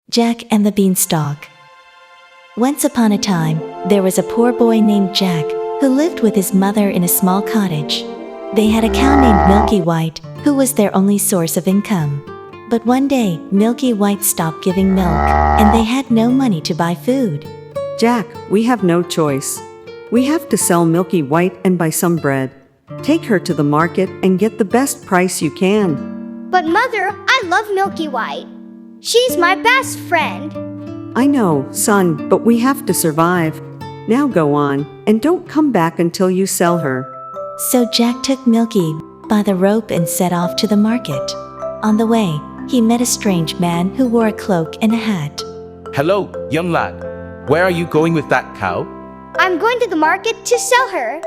Jack and the Beanstalk. Once upon a time, there was a poor boy named Jack who lived with his mother in a small cottage. They had a cow named Milky White, who was their only source of income. But one day, Milky White stopped giving milk, and they had no money to buy food. Jack, we have no choice. We have to sell Milky White and buy some bread. Take her to the market and get the best price you can. But Mother, I love Milky White. She's my best friend. I know, son, but we have to survive. Now go on, and don't come back until you sell her. So Jack took Milky by the rope and set off to the market. On the way, he met a strange man who wore a cloak and a hat. Hello, young lad. Where are you going with that cow? I'm going to the market to sell her.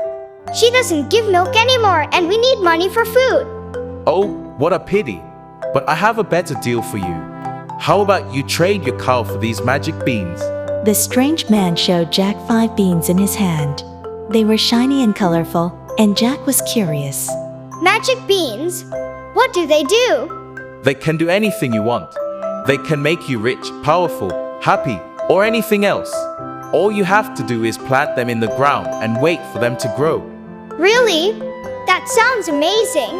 She doesn't give milk anymore and we need money for food. Oh, what a pity. But I have a better deal for you. How about you trade your cow for these magic beans? The strange man showed Jack 5 beans in his hand. They were shiny and colorful, and Jack was curious. Magic beans? What do they do? They can do anything you want. They can make you rich, powerful, happy, or anything else. All you have to do is plant them in the ground and wait for them to grow. Really? That sounds amazing.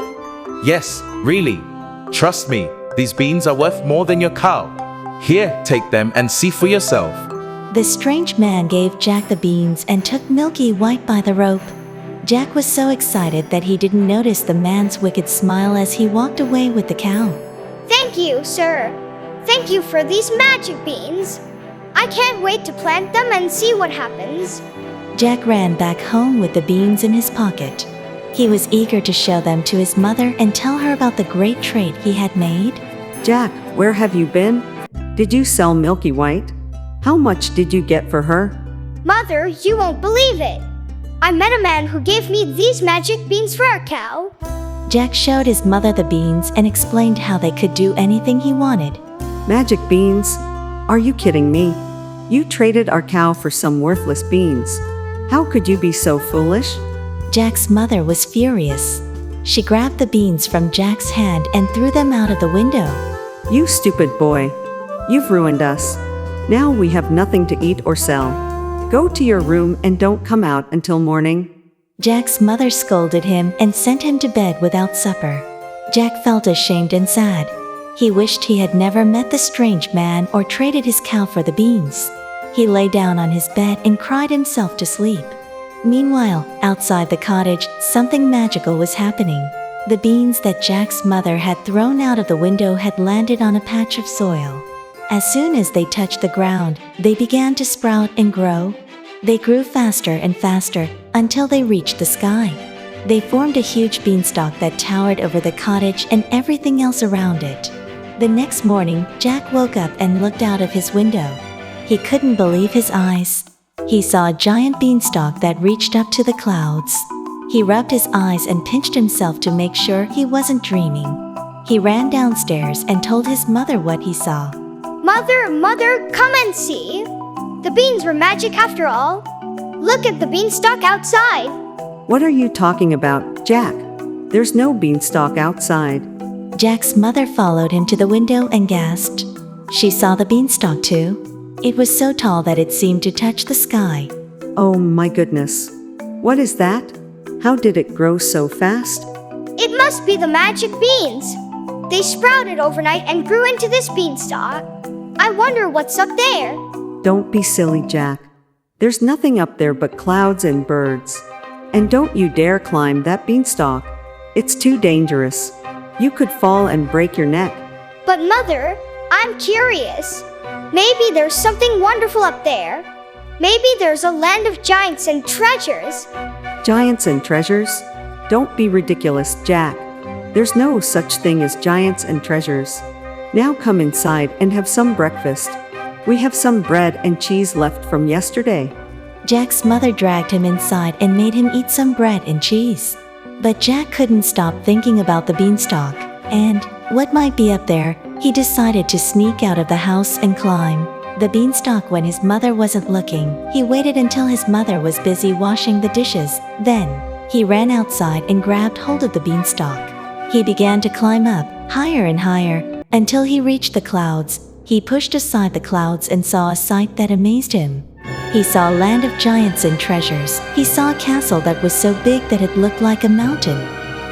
Yes, really. Trust me, these beans are worth more than your cow. Here, take them and see for yourself. The strange man gave Jack the beans and took Milky White by the rope. Jack was so excited that he didn't notice the man's wicked smile as he walked away with the cow. Thank you, sir. Thank you for these magic beans. I can't wait to plant them and see what happens. Jack ran back home with the beans in his pocket. He was eager to show them to his mother and tell her about the great trade he had made. Jack, where have you been? Did you sell Milky White? How much did you get for her? Mother, you won't believe it. I met a man who gave me these magic beans for a cow. Jack showed his mother the beans and explained how they could do anything he wanted. Magic beans? Are you kidding me? You traded our cow for some worthless beans. How could you be so foolish? Jack's mother was furious. She grabbed the beans from Jack's hand and threw them out of the window. You stupid boy. You've ruined us. Now we have nothing to eat or sell. Go to your room and don't come out until morning. Jack's mother scolded him and sent him to bed without supper. Jack felt ashamed and sad. He wished he had never met the strange man or traded his cow for the beans. He lay down on his bed and cried himself to sleep. Meanwhile, outside the cottage, something magical was happening. The beans that Jack's mother had thrown out of the window had landed on a patch of soil. As soon as they touched the ground, they began to sprout and grow. They grew faster and faster until they reached the sky. They formed a huge beanstalk that towered over the cottage and everything else around it. The next morning, Jack woke up and looked out of his window. He couldn't believe his eyes. He saw a giant beanstalk that reached up to the clouds. He rubbed his eyes and pinched himself to make sure he wasn't dreaming. He ran downstairs and told his mother what he saw. Mother, come and see. The beans were magic after all. Look at the beanstalk outside. What are you talking about, Jack? There's no beanstalk outside. Jack's mother followed him to the window and gasped. She saw the beanstalk too. It was so tall that it seemed to touch the sky. Oh my goodness. What is that? How did it grow so fast? It must be the magic beans. They sprouted overnight and grew into this beanstalk. I wonder what's up there. Don't be silly, Jack. There's nothing up there but clouds and birds. And don't you dare climb that beanstalk. It's too dangerous. You could fall and break your neck. But Mother, I'm curious. Maybe there's something wonderful up there. Maybe there's a land of giants and treasures. Giants and treasures? Don't be ridiculous, Jack. There's no such thing as giants and treasures. Now come inside and have some breakfast. We have some bread and cheese left from yesterday. Jack's mother dragged him inside and made him eat some bread and cheese. But Jack couldn't stop thinking about the beanstalk and what might be up there. He decided to sneak out of the house and climb the beanstalk when his mother wasn't looking. He waited until his mother was busy washing the dishes. Then, he ran outside and grabbed hold of the beanstalk. He began to climb up, higher and higher, until he reached the clouds. He pushed aside the clouds and saw a sight that amazed him. He saw a land of giants and treasures. He saw a castle that was so big that it looked like a mountain.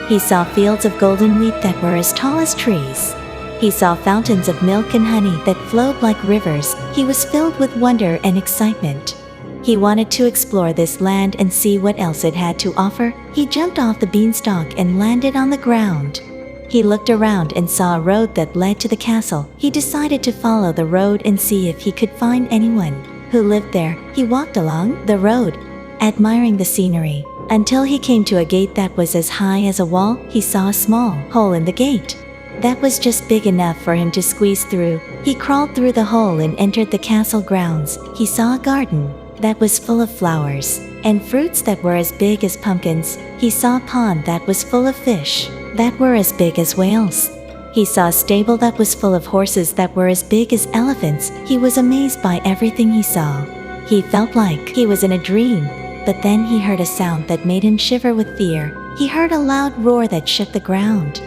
He saw fields of golden wheat that were as tall as trees. He saw fountains of milk and honey that flowed like rivers. He was filled with wonder and excitement. He wanted to explore this land and see what else it had to offer. He jumped off the beanstalk and landed on the ground. He looked around and saw a road that led to the castle. He decided to follow the road and see if he could find anyone who lived there. He walked along the road, admiring the scenery, until he came to a gate that was as high as a wall. He saw a small hole in the gate that was just big enough for him to squeeze through. He crawled through the hole and entered the castle grounds. He saw a garden that was full of flowers and fruits that were as big as pumpkins. He saw a pond that was full of fish that were as big as whales. He saw a stable that was full of horses that were as big as elephants. He was amazed by everything he saw. He felt like he was in a dream, but then he heard a sound that made him shiver with fear. He heard a loud roar that shook the ground.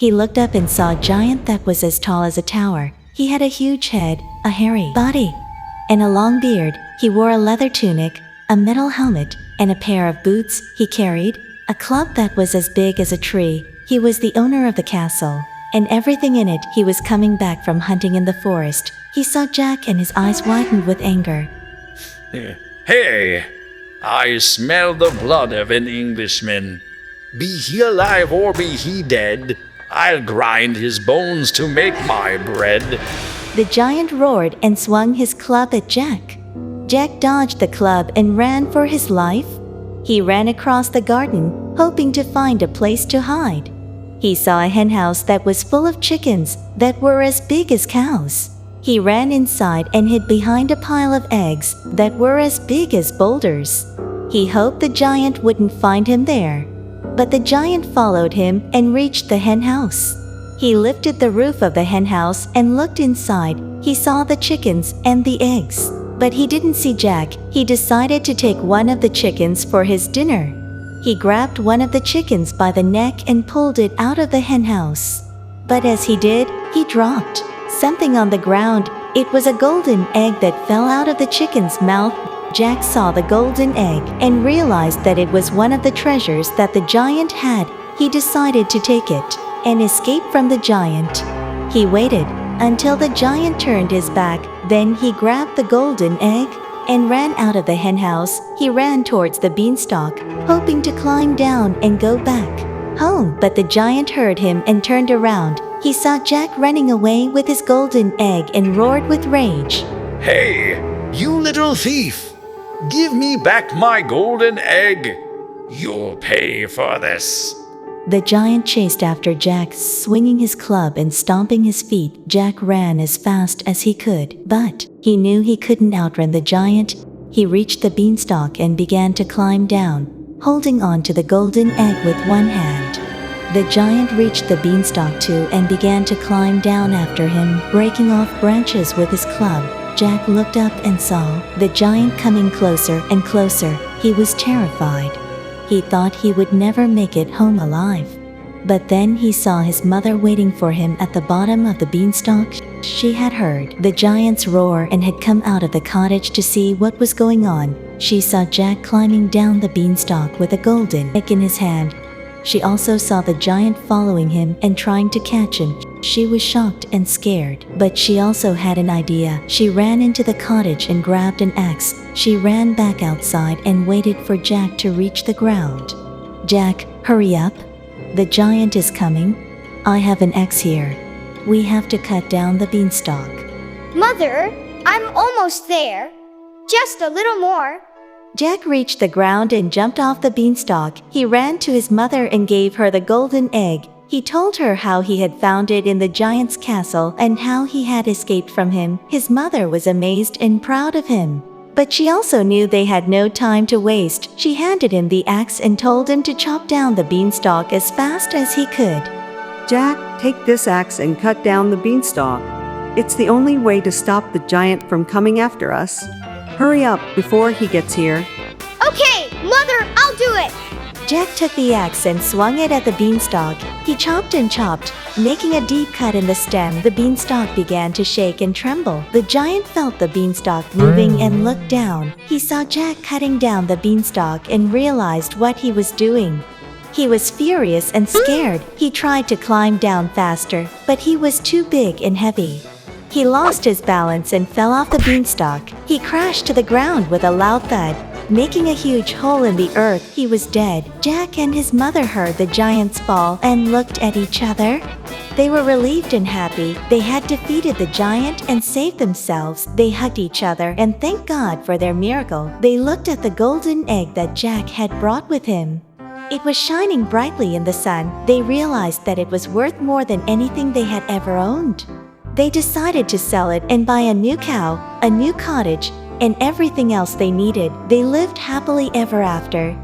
He looked up and saw a giant that was as tall as a tower. He had a huge head, a hairy body, and a long beard. He wore a leather tunic, a metal helmet, and a pair of boots. He carried a club that was as big as a tree. He was the owner of the castle and everything in it. He was coming back from hunting in the forest. He saw Jack and his eyes widened with anger. Hey, I smell the blood of an Englishman. Be he alive or be he dead, I'll grind his bones to make my bread. The giant roared and swung his club at Jack. Jack dodged the club and ran for his life. He ran across the garden, hoping to find a place to hide. He saw a henhouse that was full of chickens that were as big as cows. He ran inside and hid behind a pile of eggs that were as big as boulders. He hoped the giant wouldn't find him there. But the giant followed him and reached the henhouse. He lifted the roof of the henhouse and looked inside. He saw the chickens and the eggs, but he didn't see Jack. He decided to take one of the chickens for his dinner. He grabbed one of the chickens by the neck and pulled it out of the henhouse. But as he did, he dropped something on the ground. It was a golden egg that fell out of the chicken's mouth. Jack saw the golden egg and realized that it was one of the treasures that the giant had. He decided to take it and escape from the giant. He waited until the giant turned his back. Then he grabbed the golden egg and ran out of the henhouse. He ran towards the beanstalk, hoping to climb down and go back home. But the giant heard him and turned around. He saw Jack running away with his golden egg and roared with rage. Hey, you little thief! Give me back my golden egg! You'll pay for this. The giant chased after Jack, swinging his club and stomping his feet. Jack ran as fast as he could, but he knew he couldn't outrun the giant. He reached the beanstalk and began to climb down, holding on to the golden egg with one hand. The giant reached the beanstalk too and began to climb down after him, breaking off branches with his club. Jack looked up and saw the giant coming closer and closer. He was terrified. He thought he would never make it home alive. But then he saw his mother waiting for him at the bottom of the beanstalk. She had heard the giant's roar and had come out of the cottage to see what was going on. She saw Jack climbing down the beanstalk with a golden egg in his hand. She also saw the giant following him and trying to catch him. She was shocked and scared, but she also had an idea. She ran into the cottage and grabbed an axe. She ran back outside and waited for Jack to reach the ground. Jack, hurry up. The giant is coming. I have an axe here. We have to cut down the beanstalk. Mother, I'm almost there. Just a little more. Jack reached the ground and jumped off the beanstalk. He ran to his mother and gave her the golden egg. He told her how he had found it in the giant's castle and how he had escaped from him. His mother was amazed and proud of him. But she also knew they had no time to waste. She handed him the axe and told him to chop down the beanstalk as fast as he could. Jack, take this axe and cut down the beanstalk. It's the only way to stop the giant from coming after us. Hurry up before he gets here. Okay, Mother, I'll do it. Jack took the axe and swung it at the beanstalk. He chopped and chopped, making a deep cut in the stem. The beanstalk began to shake and tremble. The giant felt the beanstalk moving and looked down. He saw Jack cutting down the beanstalk and realized what he was doing. He was furious and scared. He tried to climb down faster, but he was too big and heavy. He lost his balance and fell off the beanstalk. He crashed to the ground with a loud thud, making a huge hole in the earth. He was dead. Jack and his mother heard the giant's fall and looked at each other. They were relieved and happy. They had defeated the giant and saved themselves. They hugged each other and thanked God for their miracle. They looked at the golden egg that Jack had brought with him. It was shining brightly in the sun. They realized that it was worth more than anything they had ever owned. They decided to sell it and buy a new cow, a new cottage, and everything else they needed. They lived happily ever after.